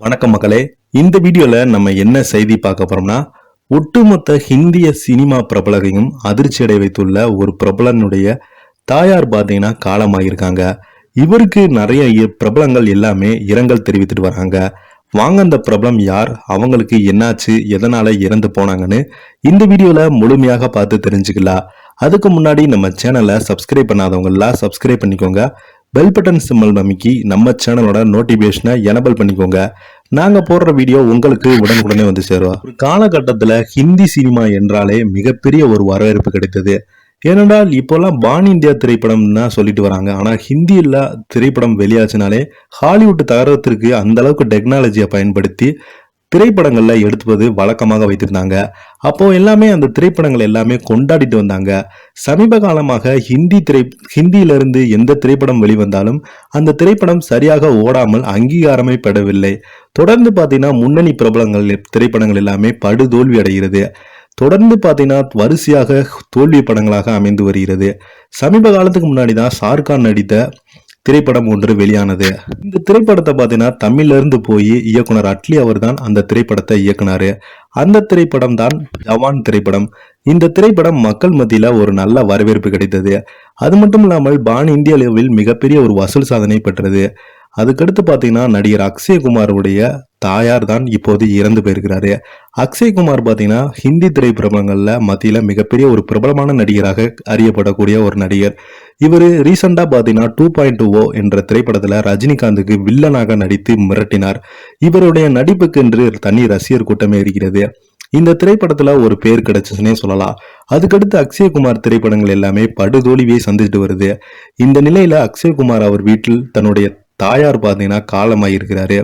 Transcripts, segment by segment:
வணக்கம் மக்களே. இந்த வீடியோல நம்ம என்ன செய்தி பார்க்க போறோம்னா, ஒட்டுமொத்த ஹிந்திய சினிமா பிரபலரையும் அதிர்ச்சி அடைய வைத்துள்ள ஒரு பிரபலனுடைய தாயார் பாத்தீங்கன்னா காலமாயிருக்காங்க. இவருக்கு நிறைய பிரபலங்கள் எல்லாமே இரங்கல் தெரிவித்துட்டு வராங்க. வாங்க அந்த பிரபலம் யார், அவங்களுக்கு என்னாச்சு, எதனால இறந்து போனாங்கன்னு இந்த வீடியோல முழுமையாக பார்த்து தெரிஞ்சுக்கலாம். அதுக்கு முன்னாடி நம்ம சேனலை சப்ஸ்கிரைப் பண்ணாதவங்க எல்லாம் சப்ஸ்கிரைப் பண்ணிக்கோங்க. பெல் பட்டன் சிம்பல் அமைக்கி நம்ம சேனலோட நோட்டிபிகேஷனை எனபிள் பண்ணிக்கோங்க. நாங்க போடுற வீடியோ உங்களுக்கு உடனுக்குடனே வந்து சேரும். ஒரு காலகட்டத்துல ஹிந்தி சினிமா என்றாலே மிகப்பெரிய ஒரு வரவேற்பு கிடைத்தது. ஏனென்றால் இப்போல்லாம் பான் இந்தியா திரைப்படம் தான் சொல்லிட்டு வராங்க. ஆனா ஹிந்தியில திரைப்படம் வெளியாச்சுனாலே ஹாலிவுட் தகரத்திற்கு அந்த அளவுக்கு டெக்னாலஜியை பயன்படுத்தி திரைப்படங்கள்ல எடுத்துவது வழக்கமாக வைத்திருந்தாங்க. அப்போ எல்லாமே அந்த திரைப்படங்கள் எல்லாமே கொண்டாடிட்டு வந்தாங்க. சமீப காலமாக ஹிந்தியிலிருந்து எந்த திரைப்படம் வெளிவந்தாலும் அந்த திரைப்படம் சரியாக ஓடாமல் அங்கீகாரமே பெறவில்லை. தொடர்ந்து பாத்தீங்கன்னா முன்னணி பிரபலங்கள் திரைப்படங்கள் எல்லாமே படுதோல்வி அடைகிறது. தொடர்ந்து பாத்தீங்கன்னா வரிசையாக தோல்வி படங்களாக அமைந்து வருகிறது. சமீப காலத்துக்கு முன்னாடி தான் ஷாருக்கான் நடித்த திரைப்படம் ஒன்று வெளியானது. இந்த திரைப்படத்தை பாத்தீங்கன்னா தமிழ்ல இருந்து போய் இயக்குனர் அட்லி அவர் தான் அந்த திரைப்படத்தை இயக்குனாரு. அந்த திரைப்படம் தான் ஜவான் திரைப்படம். இந்த திரைப்படம் மக்கள் மத்தியில ஒரு நல்ல வரவேற்பு கிடைத்தது. அது மட்டும் இல்லாமல் பான் இந்திய அளவில் மிகப்பெரிய ஒரு வசூல் சாதனை பெற்றது. அதுக்கடுத்து பாத்தீங்கன்னா நடிகர் அக்ஷய்குமாருடைய தாயார் தான் இப்போது இறந்து போயிருக்கிறாரு. அக்ஷய்குமார் பாத்தீங்கன்னா ஹிந்தி திரைப்படங்கள்ல மத்தியில மிகப்பெரிய ஒரு பிரபலமான நடிகராக அறியப்படக்கூடிய ஒரு நடிகர். இவர் ரீசெண்டா பாத்தீங்கன்னா 2.0 என்ற திரைப்படத்துல ரஜினிகாந்துக்கு வில்லனாக நடித்து மிரட்டினார். இவருடைய நடிப்புக்கு என்று தனி ரசிகர் கூட்டமே இருக்கிறது. இந்த திரைப்படத்துல ஒரு பேர் கிடைச்சுன்னே சொல்லலாம். அதுக்கடுத்து அக்ஷய்குமார் திரைப்படங்கள் எல்லாமே படுதோல்வியை சந்திச்சுட்டு வருது. இந்த நிலையில அக்ஷய்குமார் அவர் வீட்டில் தன்னுடைய தாயார் பாத்தீங்கன்னா காலமாயிருக்கிறாரு.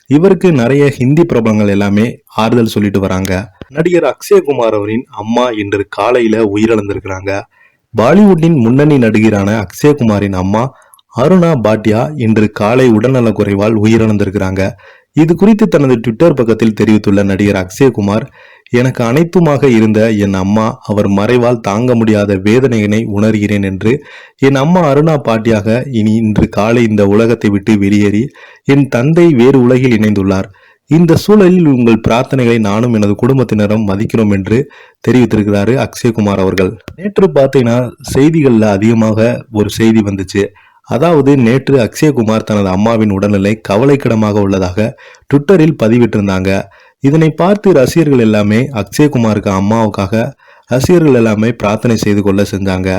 இவருக்கு நிறைய ஹிந்தி பிரபலங்கள் எல்லாமே ஆறுதல் சொல்லிட்டு வராங்க. நடிகர் அக்ஷய்குமார் அவரின் அம்மா இன்று காலையில உயிரிழந்திருக்கிறாங்க. பாலிவுட்டின் முன்னணி நடிகரான அக்ஷய்குமாரின் அம்மா அருணா பாட்டியா இன்று காலை உடல்நல குறைவால் உயிரிழந்திருக்கிறாங்க. இது குறித்து தனது ட்விட்டர் பக்கத்தில் தெரிவித்துள்ள நடிகர் அக்ஷய்குமார், எனக்கு அனைத்துமாக இருந்த என் அம்மா அவர் மறைவால் தாங்க முடியாத வேதனையினை உணர்கிறேன் என்று என் அம்மா அருணா பாட்டியாக இன்று காலை இந்த உலகத்தை விட்டு வெளியேறி என் தந்தை வேறு உலகில் இணைந்துள்ளார். இந்த சூழலில் உங்கள் பிரார்த்தனைகளை நானும் எனது குடும்பத்தினரும் மதிக்கிறோம் என்று தெரிவித்திருக்கிறாரு அக்ஷய்குமார் அவர்கள். நேற்று பார்த்தீங்கன்னா செய்திகள்ல அதிகமாக ஒரு செய்தி வந்துச்சு. அதாவது நேற்று அக்ஷய்குமார் தனது அம்மாவின் உடல்நிலை கவலைக்கிடமாக உள்ளதாக ட்விட்டரில் பதிவிட்டிருந்தாங்க. இதனை பார்த்து ரசிகர்கள் எல்லாமே அக்ஷய்குமாருக்கு அம்மாவுக்காக ரசிகர்கள் எல்லாமே பிரார்த்தனை செய்து கொள்ள செஞ்சாங்க.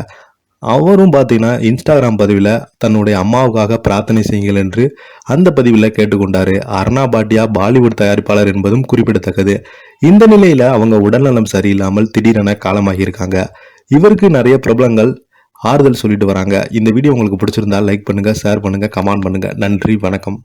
அவரும் பார்த்தீங்கன்னா இன்ஸ்டாகிராம் பதிவில் தன்னுடைய அம்மாவுக்காக பிரார்த்தனை செய்யுங்கள் என்று அந்த பதிவில் கேட்டுக்கொண்டாரு. அருணா பாட்டியா பாலிவுட் தயாரிப்பாளர் என்பதும் குறிப்பிடத்தக்கது. இந்த நிலையில அவங்க உடல்நலம் சரியில்லாமல் திடீரென காலமாகியிருக்காங்க. இவருக்கு நிறைய பிரபலங்கள் ஆறுதல் சொல்லிட்டு வராங்க. இந்த வீடியோ உங்களுக்கு பிடிச்சிருந்தா லைக் பண்ணுங்க, ஷேர் பண்ணுங்க, கமெண்ட் பண்ணுங்க. நன்றி, வணக்கம்.